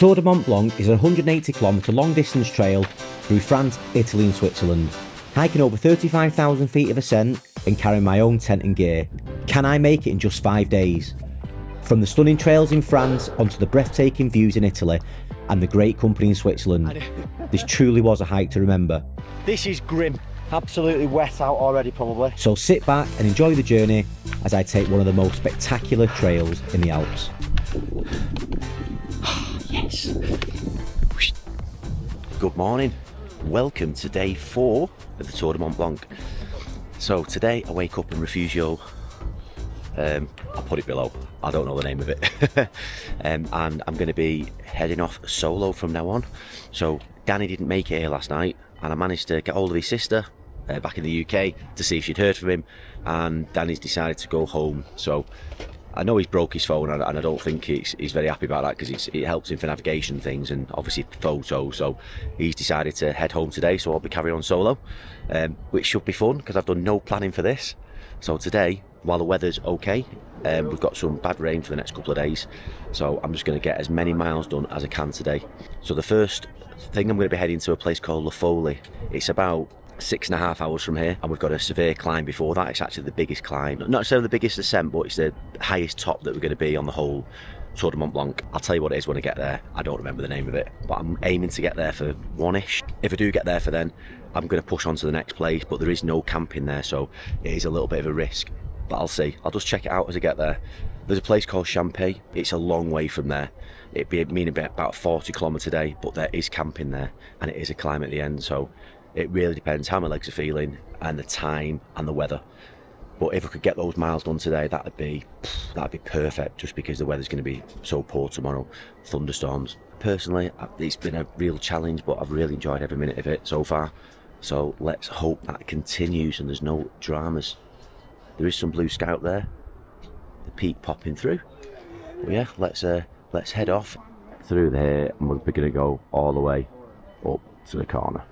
Tour du Mont Blanc is a 180km long distance trail through France, Italy and Switzerland. Hiking over 35,000 feet of ascent and carrying my own tent and gear. Can I make it in just 5 days? From the stunning trails in France onto the breathtaking views in Italy and the great company in Switzerland, this truly was a hike to remember. This is grim. Absolutely wet out already probably. So sit back and enjoy the journey as I take one of the most spectacular trails in the Alps. Yes. Good morning. Welcome to day 4 of the Tour du Mont Blanc. So today I wake up in Refugio. I'll put it below. I don't know the name of it. And I'm going to be heading off solo from now on. So Danny didn't make it here last night and I managed to get hold of his sister back in the UK to see if she'd heard from him, and Danny's decided to go home. So I know he's broke his phone and I don't think he's very happy about that because it helps him for navigation things and obviously photos. So he's decided to head home today, so I'll be carrying on solo, which should be fun because I've done no planning for this. So today, while the weather's okay, we've got some bad rain for the next couple of days, so I'm just going to get as many miles done as I can today. So the first thing, I'm going to be heading to a place called La Folie. It's about 6.5 hours from here, and we've got a severe climb before that. It's actually the biggest climb, not necessarily the biggest ascent, but it's the highest top that we're going to be on the whole Tour du Mont Blanc. I'll tell you what it is when I get there. I don't remember the name of it, but I'm aiming to get there for 1ish. If I do get there for then, I'm going to push on to the next place, but there is no camping there, so it is a little bit of a risk, but I'll see. I'll just check it out as I get there. There's a place called Champay. It's a long way from there. It'd be meaning about 40km a day, but there is camping there and it is a climb at the end, so it really depends how my legs are feeling and the time and the weather. But if I could get those miles done today, that'd be perfect, just because the weather's going to be so poor tomorrow. Thunderstorms. Personally, it's been a real challenge, but I've really enjoyed every minute of it so far. So let's hope that continues and there's no dramas. There is some blue sky out there, the peak popping through. But yeah, let's head off through there, and we're going to go all the way up to the corner.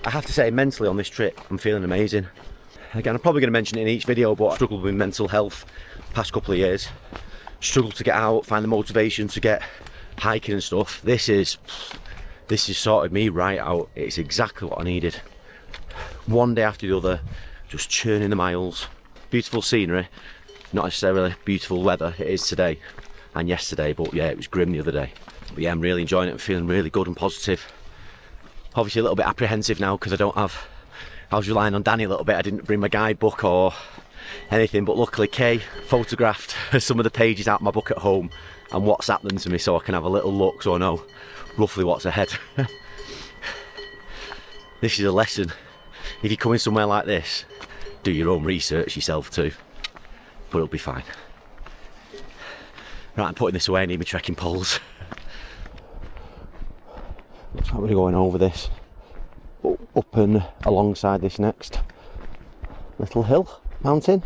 I have to say, mentally on this trip, I'm feeling amazing. Again, I'm probably going to mention it in each video, but I've struggled with mental health the past couple of years. Struggled to get out, find the motivation to get hiking and stuff. This has sorted me right out. It's exactly what I needed. One day after the other, just churning the miles. Beautiful scenery, not necessarily beautiful weather. It is today and yesterday, but yeah, it was grim the other day. But yeah, I'm really enjoying it. I'm feeling really good and positive. Obviously a little bit apprehensive now because I was relying on Danny a little bit. I didn't bring my guidebook or anything, but luckily Kay photographed some of the pages out of my book at home and WhatsApped them to me so I can have a little look, so I know roughly what's ahead. This is a lesson. If you're coming somewhere like this, do your own research yourself too, but it'll be fine. Right, I'm putting this away. I need my trekking poles. Looks like we're going over this, up and alongside this next little hill, mountain.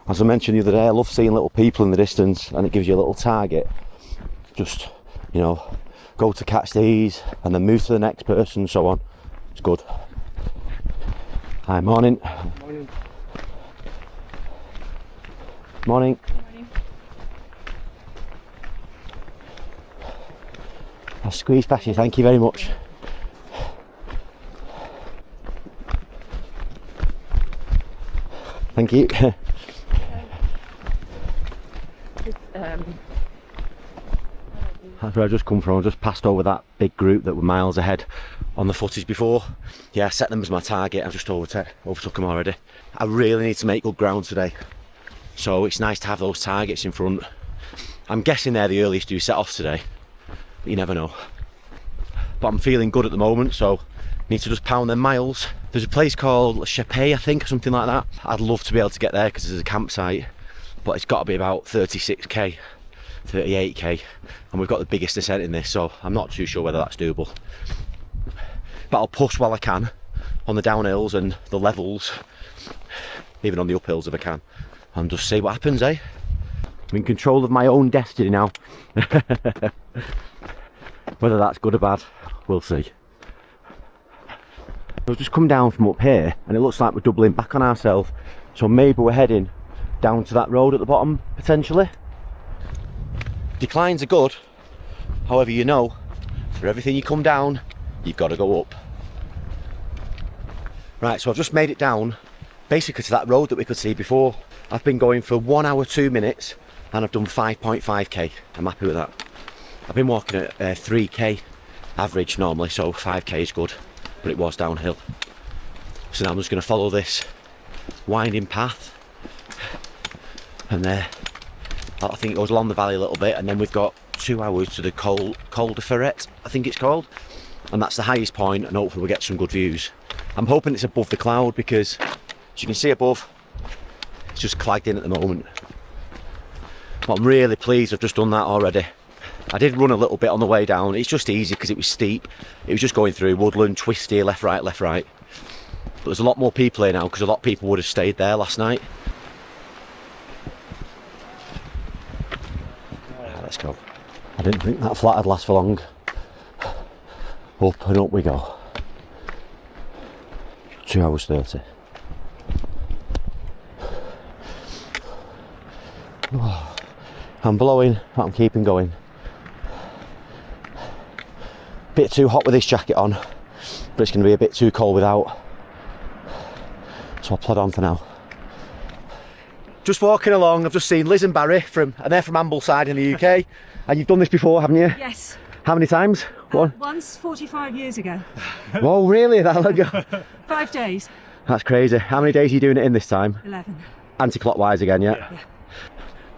As I mentioned the other day, I love seeing little people in the distance and it gives you a little target. Just, you know, go to catch these and then move to the next person and so on. It's good. Hi, morning. Morning. Morning. I'll squeeze past you, thank you very much. Thank you. That's where I just come from. I just passed over that big group that were miles ahead on the footage before. Yeah, I set them as my target. I've just overtook them already. I really need to make good ground today, so it's nice to have those targets in front. I'm guessing they're the earliest you set off today, but you never know. But I'm feeling good at the moment, so Need to just pound them miles. There's a place called Chapé, I think, or something like that. I'd love to be able to get there because there's a campsite, but it's got to be about 36k, 38k, and we've got the biggest ascent in this, so I'm not too sure whether that's doable. But I'll push while I can on the downhills and the levels, even on the uphills if I can, and just see what happens, eh? I'm in control of my own destiny now. Whether that's good or bad, we'll see. We've just come down from up here and it looks like we're doubling back on ourselves, so maybe we're heading down to that road at the bottom potentially. Declines are good, however, you know, for everything you come down you've got to go up. Right, so I've just made it down basically to that road that we could see before. I've been going for 1 hour 2 minutes and I've done 5.5k. I'm happy with that. I've been walking at 3k average normally, so 5k is good, but it was downhill. So now I'm just going to follow this winding path, and there, I think it goes along the valley a little bit, and then we've got 2 hours to the Col Ferret, I think it's called, and that's the highest point, and hopefully we'll get some good views. I'm hoping it's above the cloud because, as you can see above, it's just clagged in at the moment. But I'm really pleased I've just done that already. I did run a little bit on the way down. It's just easy because it was steep. It was just going through woodland, twisty, left, right, left, right. But there's a lot more people here now because a lot of people would have stayed there last night. Right, let's go. I didn't think that flat would last for long. Up and up we go. 2 hours 30. Oh, I'm blowing, but I'm keeping going. Bit too hot with this jacket on, but it's going to be a bit too cold without. So I'll plod on for now. Just walking along, I've just seen Liz and Barry and they're from Ambleside in the UK. And you've done this before, haven't you? Yes. How many times? Once, 45 years ago. Whoa, really? That long ago? 5 days. That's crazy. How many days are you doing it in this time? 11. Anti-clockwise again, yeah? Yeah.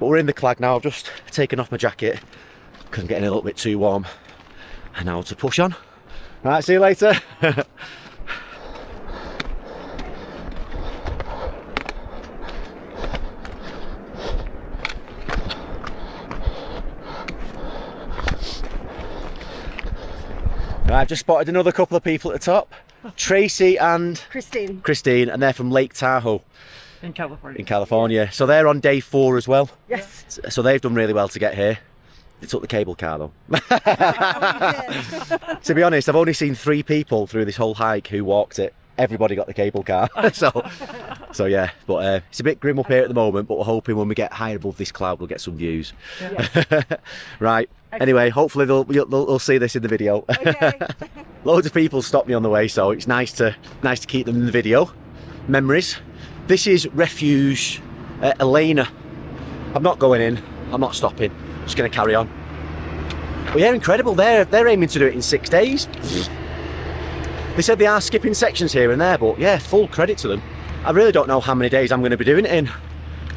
But we're in the clag now. I've just taken off my jacket because I'm getting a little bit too warm. And now to push on. Right, see you later. Right, I've just spotted another couple of people at the top. Tracy and Christine, and they're from Lake Tahoe. In California. In California. So they're on day 4 as well. Yes. So they've done really well to get here. They took the cable car though. To be honest, I've only seen 3 people through this whole hike who walked it. Everybody got the cable car. so yeah, but it's a bit grim up here at the moment, but we're hoping when we get higher above this cloud we'll get some views. Yeah. Right, okay. Anyway, hopefully they'll see this in the video. Okay. Loads of people stopped me on the way, so it's nice to keep them in the video. Memories. This is Refuge Elena. I'm not going in, I'm not stopping, I'm just going to carry on. But yeah, incredible, they're aiming to do it in 6 days. They said they are skipping sections here and there, but yeah, full credit to them. I really don't know how many days I'm going to be doing it in.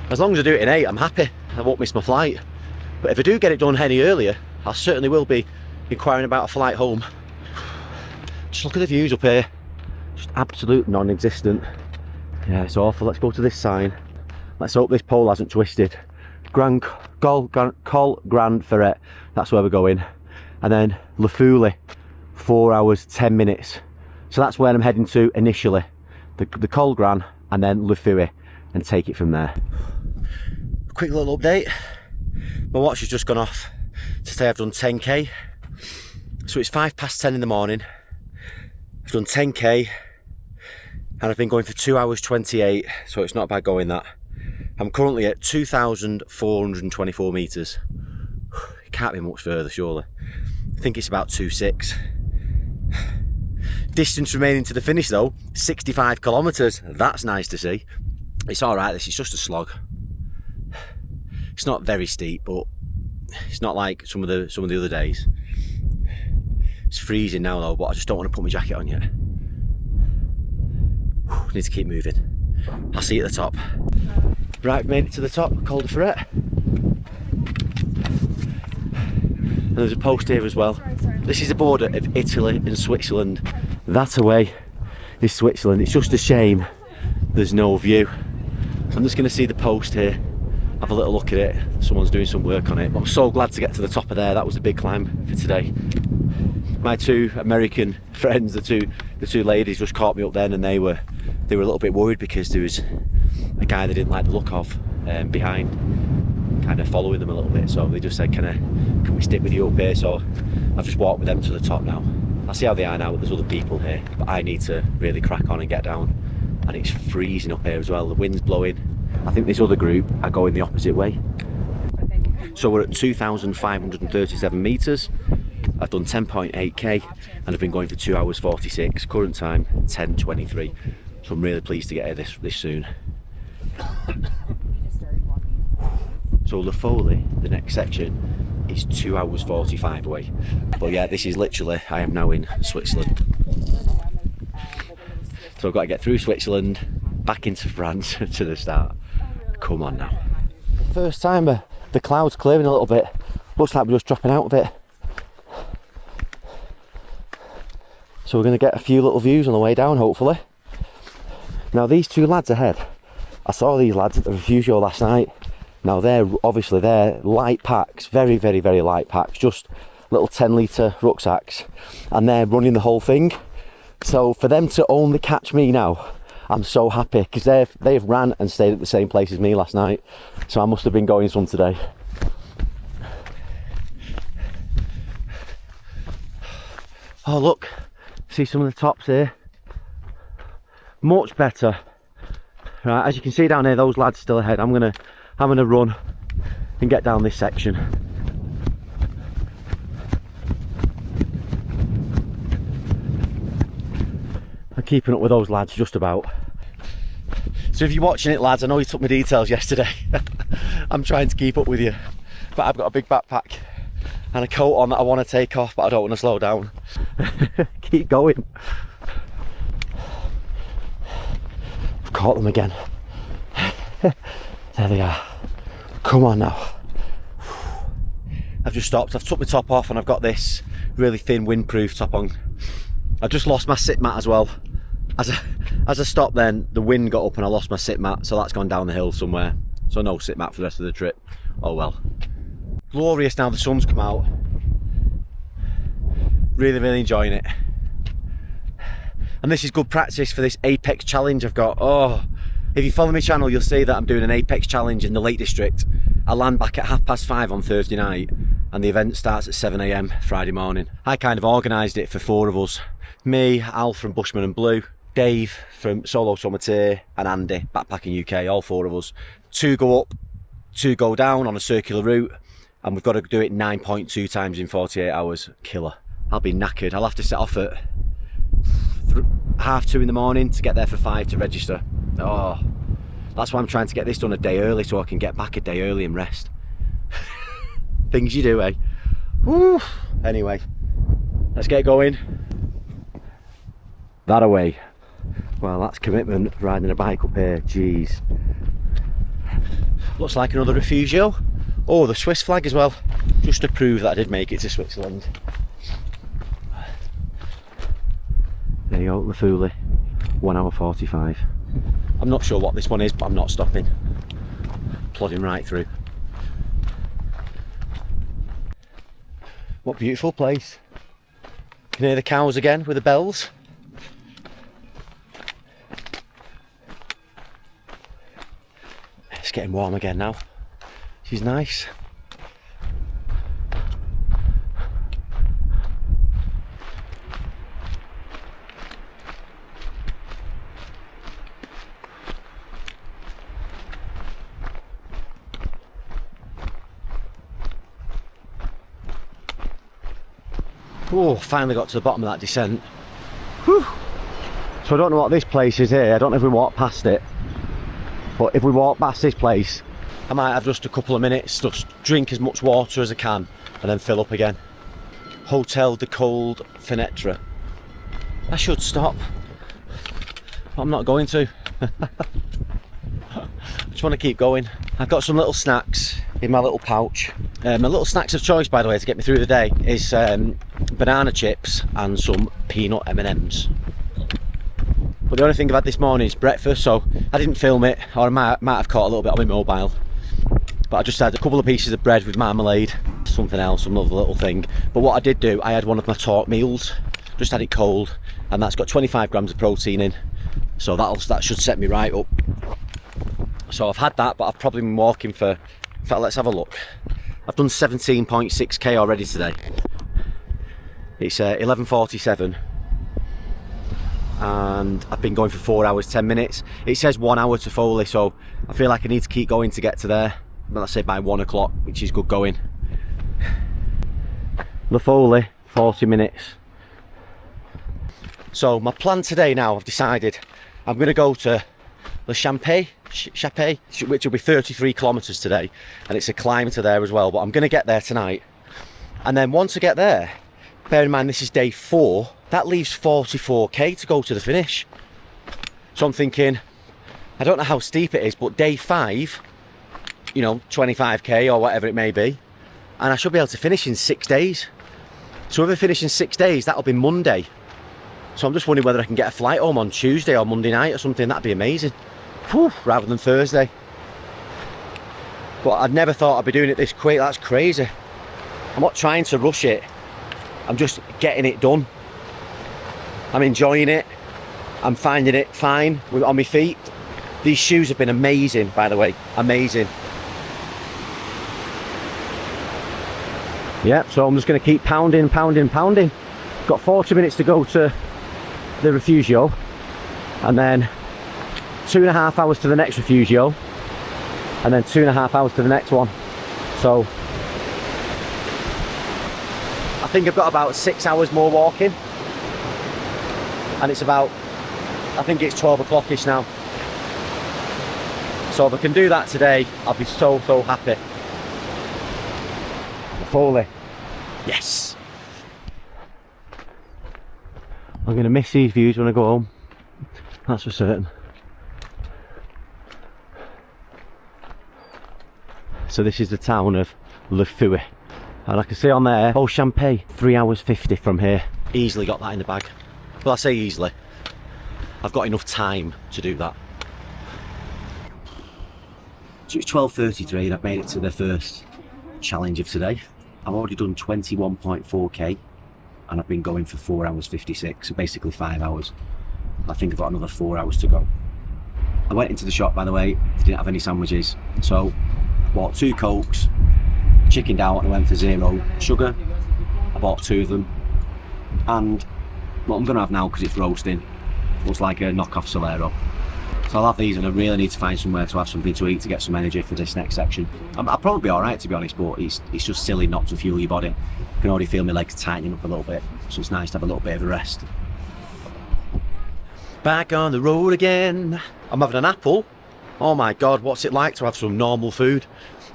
As long as I do it in 8, I'm happy. I won't miss my flight. But if I do get it done any earlier, I certainly will be inquiring about a flight home. Just look at the views up here. Just absolute non-existent. Yeah, it's awful. Let's go to this sign. Let's hope this pole hasn't twisted. Grand Col Ferret, that's where we're going. And then Le Fouilly, 4 hours 10 minutes. So that's where I'm heading to initially. The Col Gran and then Le Fouilly, and take it from there. Quick little update. My watch has just gone off to say I've done 10k. So it's 10:05 in the morning. I've done 10k and I've been going for 2 hours 28, so it's not bad going that. I'm currently at 2,424 metres. It can't be much further surely. I think it's about 2.6. Distance remaining to the finish though, 65 kilometres. That's nice to see. It's alright, this is just a slog. It's not very steep, but it's not like some of the other days. It's freezing now though, but I just don't want to put my jacket on yet. I need to keep moving. I'll see you at the top. Right, I've made it to the top, Col Ferret. And there's a post here as well. This is the border of Italy and Switzerland. That away is Switzerland. It's just a shame there's no view. So I'm just going to see the post here, have a little look at it. Someone's doing some work on it, but I'm so glad to get to the top of there. That was a big climb for today. My two American friends, the two ladies, just caught me up then, and they were a little bit worried because there was a guy they didn't like the look of behind, kind of following them a little bit. So they just said, can we stick with you up here? So I've just walked with them to the top now. I see how they are now, but there's other people here, but I need to really crack on and get down. And it's freezing up here as well. The wind's blowing. I think this other group are going the opposite way. So we're at 2,537 metres. I've done 10.8k and I've been going for 2 hours 46. Current time 10:23. So I'm really pleased to get here this soon. So La Folie, the next section, is 2 hours 45 away. But yeah, this is literally, I am now in Switzerland. So I've got to get through Switzerland, back into France to the start. Come on now. First time the clouds clearing a little bit. Looks like we're just dropping out of it. So we're going to get a few little views on the way down, hopefully. Now these two lads ahead, I saw these lads at the refugio last night. Now they're light packs, very, very, very light packs, just little 10-litre rucksacks, and they're running the whole thing. So for them to only catch me now, I'm so happy, because they've ran and stayed at the same place as me last night. So I must have been going some today. Oh look, see some of the tops here. Much better. Right, as you can see down here, those lads still ahead. I'm gonna run and get down this section. I'm keeping up with those lads just about. So if you're watching it, lads, I know you took my details yesterday. I'm trying to keep up with you, but I've got a big backpack and a coat on that I want to take off, but I don't want to slow down. Keep going. I've caught them again. There they are. Come on now. I've just stopped. I've took my top off and I've got this really thin windproof top on. I just lost my sit mat as well. As I stopped then, the wind got up and I lost my sit mat, so that's gone down the hill somewhere. So no sit mat for the rest of the trip. Oh well. Glorious now the sun's come out. Really, really enjoying it. And this is good practice for this Apex challenge I've got. Oh, if you follow my channel, you'll see that I'm doing an Apex challenge in the Lake District. I land back at 5:30 on Thursday night and the event starts at 7 AM Friday morning. I kind of organised it for 4 of us. Me, Al from Bushman and Blue, Dave from Solo Sommetier, and Andy, Backpacking UK, all 4 of us. 2 go up, 2 go down on a circular route, and we've got to do it 9.2 times in 48 hours. Killer. I'll be knackered. I'll have to set off at 2:30 in the morning to get there for 5 to register. Oh, that's why I'm trying to get this done a day early so I can get back a day early and rest. Things you do, eh? Woo. Anyway, let's get going. That away. Well, that's commitment, riding a bike up here. Jeez. Looks like another refugio. Oh, the Swiss flag as well, just to prove that I did make it to Switzerland. There you go, La Folie, 1 hour 45. I'm not sure what this one is, but I'm not stopping. Plodding right through. What beautiful place. Can hear the cows again with the bells. It's getting warm again now. She's nice. Oh, finally got to the bottom of that descent. Whew. So I don't know what this place is here. I don't know if we walk past it. But if we walk past this place, I might have just a couple of minutes, just drink as much water as I can and then fill up again. Hotel de Cold Fenetre. I should stop, but I'm not going to. I just want to keep going. I've got some little snacks in my little pouch. My little snacks of choice, by the way, to get me through the day is banana chips and some peanut M&Ms. But the only thing I've had this morning is breakfast, so I didn't film it, or I might have caught a little bit on my mobile. But I just had a couple of pieces of bread with marmalade, something else, some other little thing. But what I did do, I had one of my torque meals, just had it cold, and that's got 25 grams of protein in. So that should set me right up. So I've had that, but I've probably been walking for, in fact, let's have a look. I've done 17.6k already today. It's 11:47. And I've been going for 4 hours 10 minutes. It says 1 hour to Foley, so I feel like I need to keep going to get to there. But let's say by 1 o'clock, which is good going. The Foley, 40 minutes. So my plan today now, I've decided I'm going to go to the Champay, which will be 33 kilometres today, and it's a climb to there as well, but I'm going to get there tonight. And then once I get there, bear in mind this is day 4, that leaves 44k to go to the finish. So I'm thinking, I don't know how steep it is, but day 5, you know, 25k or whatever it may be, and I should be able to finish in 6 days. So if I finish in 6 days, that'll be Monday. So I'm just wondering whether I can get a flight home on Tuesday or Monday night or something. That'd be amazing. Whew, rather than Thursday. But I'd never thought I'd be doing it this quick. That's crazy. I'm not trying to rush it. I'm just getting it done. I'm enjoying it. I'm finding it fine on my feet. These shoes have been amazing, by the way. Amazing. Yeah, so I'm just going to keep pounding. Got 40 minutes to go to the refugio, and then 2.5 hours to the next refugio, and then 2.5 hours to the next one. So I think I've got about 6 hours more walking, and it's about, I think it's 12 o'clock-ish now. So if I can do that today, I'll be so happy. Foley. Yes. I'm going to miss these views when I go home. That's for certain. So this is the town of Le Fouet. And I can see on there, oh, Champay, 3 hours 50 from here. Easily got that in the bag. Well, I say easily. I've got enough time to do that. So it's 12:33 and I've made it to the first challenge of today. I've already done 21.4k and I've been going for 4 hours 56, so basically 5 hours. I think I've got another 4 hours to go. I went into the shop, by the way, didn't have any sandwiches, so bought 2 Cokes, chickened out and I went for 0 sugar. I bought 2 of them, and what I'm going to have now, because it's roasting, looks like a knockoff Solero. So I'll have these, and I really need to find somewhere to have something to eat to get some energy for this next section. I'll probably be alright, to be honest, but it's just silly not to fuel your body. I can already feel my legs tightening up a little bit, so it's nice to have a little bit of a rest. Back on the road again. I'm having an apple. Oh my god, what's it like to have some normal food,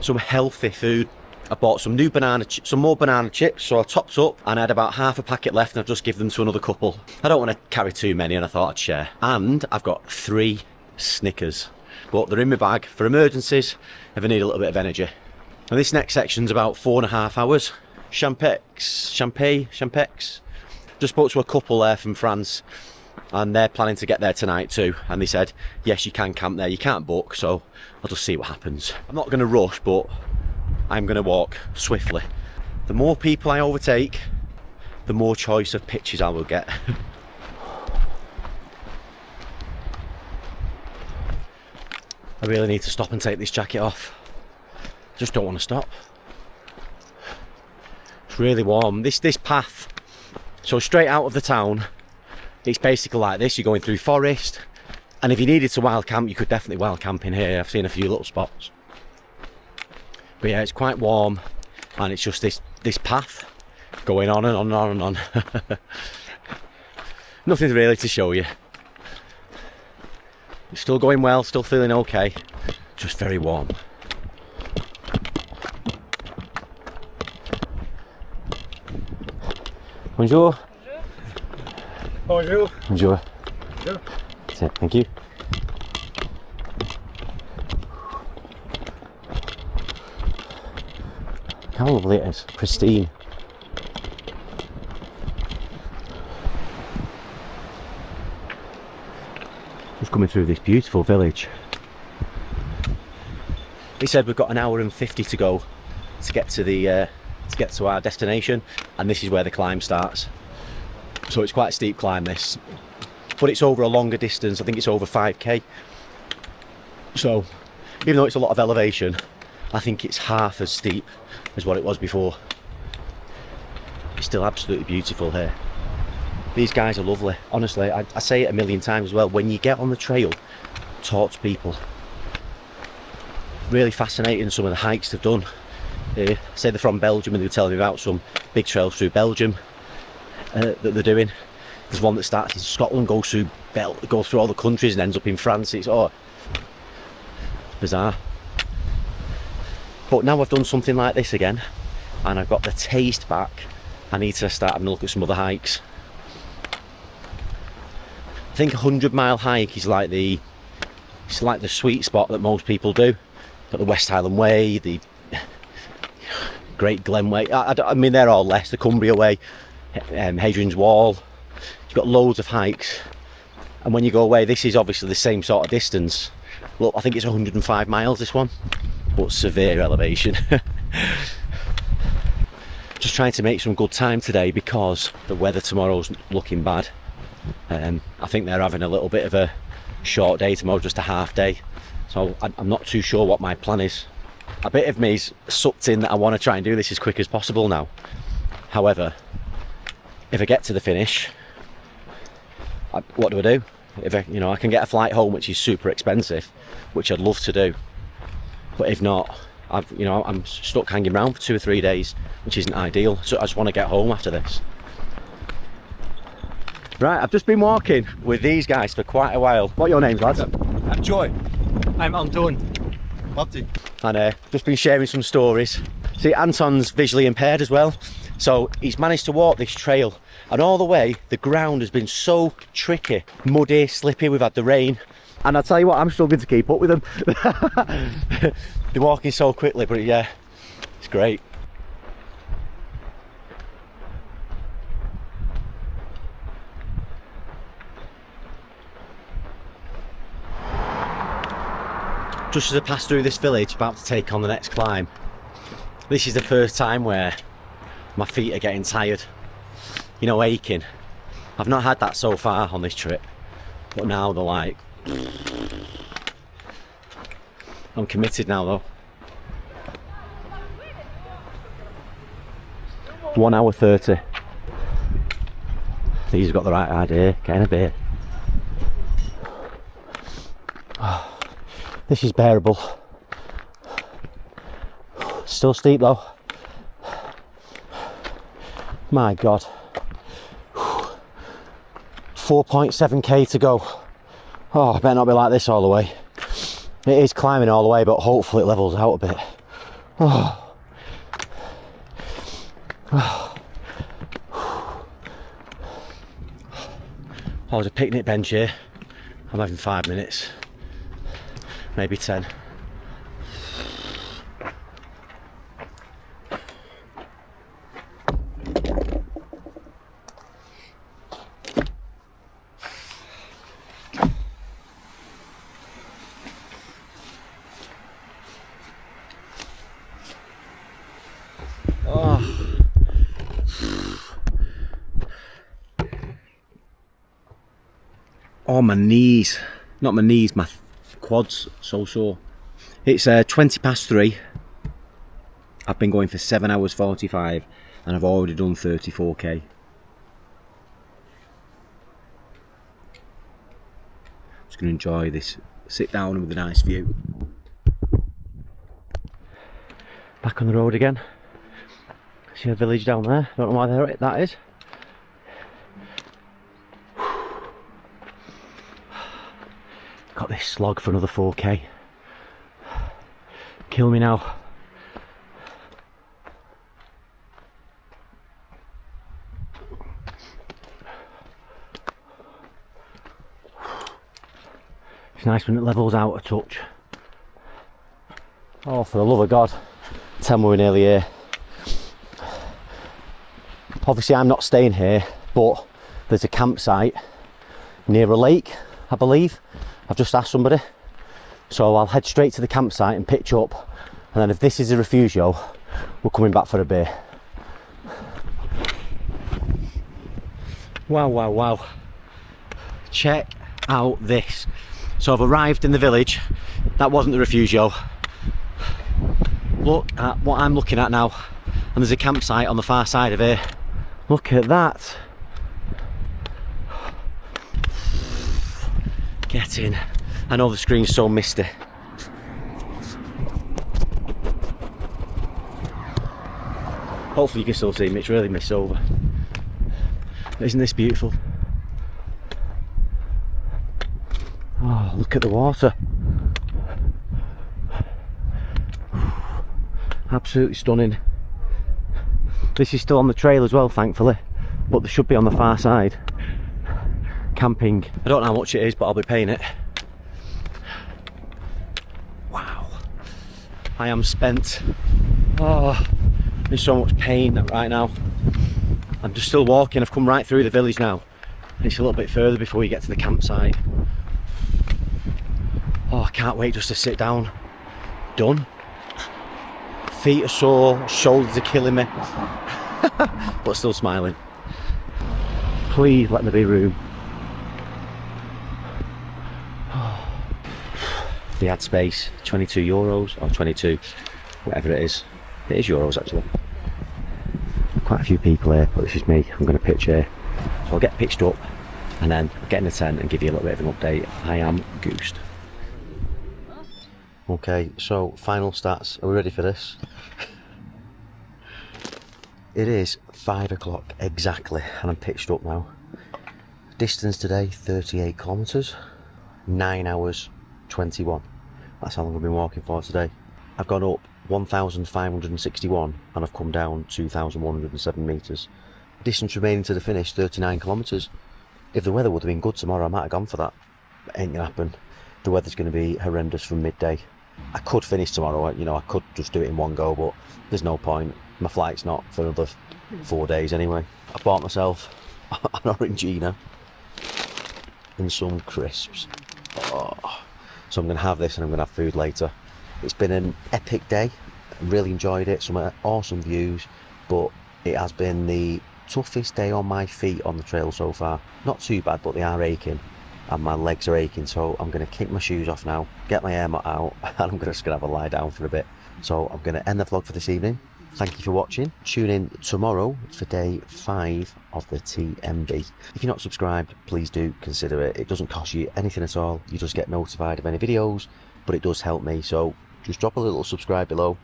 some healthy food. I bought some more banana chips, so I topped up and I had about half a packet left, and I've just given them to another couple. I don't want to carry too many, and I thought I'd share. And I've got 3 Snickers, but they're in my bag for emergencies if I need a little bit of energy. And this next section's about 4.5 hours. Champay. Just spoke to a couple there from France, and they're planning to get there tonight too, and they said yes, you can camp there, you can't book, so I'll just see what happens. I'm not going to rush, but I'm going to walk swiftly. The more people I overtake, the more choice of pictures I will get. I really need to stop and take this jacket off. Just don't want to stop. It's really warm. This path, so straight out of the town, it's basically like this. You're going through forest, and if you needed to wild camp, you could definitely wild camp in here. I've seen a few little spots. But yeah, it's quite warm, and it's just this path going on and on and on and on. Nothing really to show you. It's still going well, still feeling okay, just very warm. Bonjour. Bonjour. Bonjour. Bonjour. That's it, thank you. How lovely it is, pristine. Just coming through this beautiful village. He said we've got an hour and 50 to go to get to our destination, and this is where the climb starts. So it's quite a steep climb, this, but it's over a longer distance. I think it's over 5k. So even though it's a lot of elevation, I think it's half as steep as what it was before. It's still absolutely beautiful here. These guys are lovely, honestly. I say it a million times as well. When you get on the trail, talk to people. Really fascinating, some of the hikes they've done. Say they're from Belgium, and they were telling me about some big trails through Belgium that they're doing. There's one that starts in Scotland, goes through all the countries and ends up in France. It's bizarre. But now I've done something like this again, and I've got the taste back. I need to start having a look at some other hikes. I think a 100-mile hike is like the sweet spot that most people do. Got the West Highland Way, the Great Glen Way. I mean, they're all less. The Cumbria Way, Hadrian's Wall. You've got loads of hikes, and when you go away, this is obviously the same sort of distance. Look, I think it's 105 miles, this one, but severe elevation. Just trying to make some good time today because the weather tomorrow's looking bad. I think they're having a little bit of a short day tomorrow, just a half day. So I'm not too sure what my plan is. A bit of me's sucked in that I want to try and do this as quick as possible now. However, if I get to the finish, what do I do? If I can get a flight home, which is super expensive, which I'd love to do. But if not, I'm stuck hanging around for 2 or 3 days, which isn't ideal. So I just want to get home after this. Right, I've just been walking with these guys for quite a while. What are your names, lads? I'm Joy. I'm Anton. Whopping. And just been sharing some stories. See, Anton's visually impaired as well, so he's managed to walk this trail, and all the way the ground has been so tricky, muddy, slippy. We've had the rain, and I'll tell you what, I'm struggling to keep up with them. They're walking so quickly, but yeah, it's great. Just as I pass through this village, about to take on the next climb, this is the first time where my feet are getting tired, aching. I've not had that so far on this trip, but now they're like, I'm committed now though. 1 hour 30. These have got the right idea, getting a bit. This is bearable. Still steep though. My God. 4.7k to go. Oh, I better not be like this all the way. It is climbing all the way, but hopefully it levels out a bit. Oh. Oh, there's a picnic bench here. I'm having 5 minutes. Maybe 10. Oh, my knees. Not my knees, my quads, so sore. It's 20 past 3. I've been going for 7 hours 45 and I've already done 34k. Just going to enjoy this sit down with a nice view. Back on the road again. See a village down there, don't know why that is. Got this slog for another 4k. Kill me now. It's nice when it levels out a touch. Oh, for the love of God, tell me we're nearly here. Obviously I'm not staying here, but there's a campsite near a lake, I believe, I've just asked somebody, so I'll head straight to the campsite and pitch up, and then if this is a refugio, we're coming back for a beer. Wow, wow, wow. Check out this. So I've arrived in the village. That wasn't the refugio. Look at what I'm looking at now. And there's a campsite on the far side of here. Look at that. Get in. I know the screen's so misty. Hopefully you can still see me, it's really mist over. Isn't this beautiful? Oh, look at the water. Absolutely stunning. This is still on the trail as well, thankfully, but they should be on the far side. Camping. I don't know how much it is, but I'll be paying it. Wow. I am spent. Oh, in so much pain right now. I'm just still walking. I've come right through the village now. It's a little bit further before we get to the campsite. Oh, I can't wait just to sit down. Done. Feet are sore, shoulders are killing me. But still smiling. Please let there be room. They had space, €22 or 22, whatever it is. It is euros actually. Quite a few people here, but this is me. I'm going to pitch here. So I'll get pitched up and then get in the tent and give you a little bit of an update. I am goosed. Okay, so final stats. Are we ready for this? It is 5 o'clock exactly and I'm pitched up now. Distance today 38 kilometres, 9 hours 21. That's how long I've been walking for today. I've gone up 1,561 and I've come down 2,107 metres. Distance remaining to the finish 39 kilometres. If the weather would have been good tomorrow I might have gone for that, but it ain't gonna happen. The weather's going to be horrendous from midday. I could finish tomorrow, you know, I could just do it in one go, but there's no point. My flight's not for another 4 days anyway. I bought myself an Orangina and some crisps. Oh. So I'm going to have this and I'm going to have food later. It's been an epic day, really enjoyed it, some awesome views, but it has been the toughest day on my feet on the trail so far. Not too bad, but they are aching and my legs are aching, so I'm going to kick my shoes off now, get my air mat out, and I'm just going to have a lie down for a bit. So I'm going to end the vlog for this evening. Thank you for watching. Tune in tomorrow for day 5 of the TMB. If you're not subscribed, please do consider it. It doesn't cost you anything at all. You just get notified of any videos, but it does help me. So just drop a little subscribe below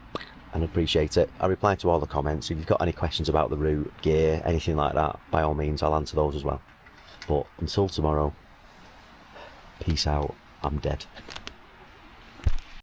and appreciate it. I reply to all the comments. If you've got any questions about the route, gear, anything like that, by all means, I'll answer those as well. But until tomorrow, peace out. I'm dead.